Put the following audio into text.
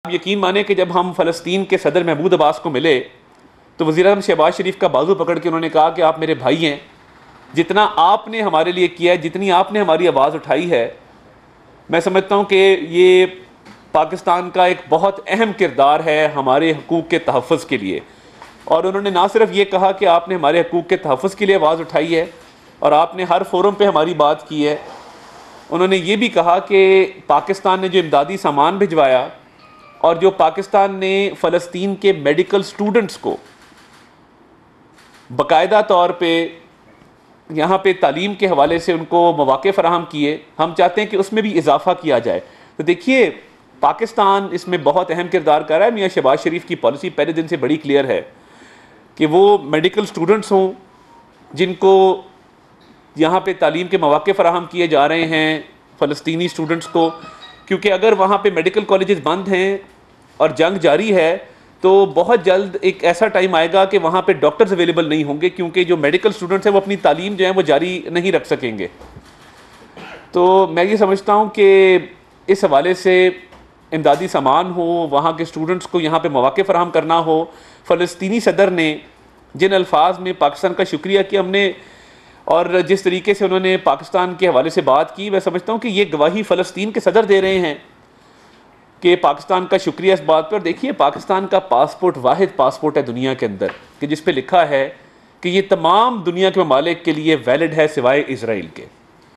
आप यकीन माने कि जब हम फ़लस्तीन के सदर महमूद अब्बास को मिले तो वज़ीर-ए-आज़म शहबाज शरीफ का बाजू पकड़ के उन्होंने कहा कि आप मेरे भाई हैं, जितना आपने हमारे लिए किया है, जितनी आपने हमारी आवाज़ उठाई है, मैं समझता हूँ कि ये पाकिस्तान का एक बहुत अहम किरदार है हमारे हकूक़ के तहफ़्फ़ुज़ के लिए। और उन्होंने ना सिर्फ ये कहा कि आपने हमारे हकूक़ के तहफ़्फ़ुज़ के लिए आवाज़ उठाई है और आपने हर फोरम पे हमारी बात की है, उन्होंने ये भी कहा कि पाकिस्तान ने जो इमदादी सामान भिजवाया और जो पाकिस्तान ने फ़लस्तीन के मेडिकल स्टूडेंट्स को बाकायदा तौर पे यहाँ पे तालीम के हवाले से उनको मौक़े फ़राहम किए, हम चाहते हैं कि उसमें भी इजाफ़ा किया जाए। तो देखिए, पाकिस्तान इसमें बहुत अहम किरदार कर रहा है। मियाँ शहबाज शरीफ की पॉलिसी पहले दिन से बड़ी क्लियर है कि वो मेडिकल स्टूडेंट्स हों जिनको यहाँ पे तालीम के मौक़े फ़राहम किए जा रहे हैं फ़लस्तीनी स्टूडेंट्स को, क्योंकि अगर वहाँ पे मेडिकल कॉलेजेस बंद हैं और जंग जारी है तो बहुत जल्द एक ऐसा टाइम आएगा कि वहाँ पे डॉक्टर्स अवेलेबल नहीं होंगे, क्योंकि जो मेडिकल स्टूडेंट्स हैं वो अपनी तालीम जो है वो जारी नहीं रख सकेंगे। तो मैं ये समझता हूँ कि इस हवाले से इमदादी सामान हो, वहाँ के स्टूडेंट्स को यहाँ पे मौक़े फ़राहम करना हो। फ़लस्तीनी सदर ने जिन अल्फाज में पाकिस्तान का शुक्रिया किया हमने और जिस तरीके से उन्होंने पाकिस्तान के हवाले से बात की, मैं समझता हूँ कि ये गवाही फ़लस्तीन के सदर दे रहे हैं कि पाकिस्तान का शुक्रिया इस बात पर। देखिए, पाकिस्तान का पासपोर्ट वाहिद पासपोर्ट है दुनिया के अंदर कि जिस पे लिखा है कि ये तमाम दुनिया के ममालिक के लिए वैलिड है सिवाय इजराइल के।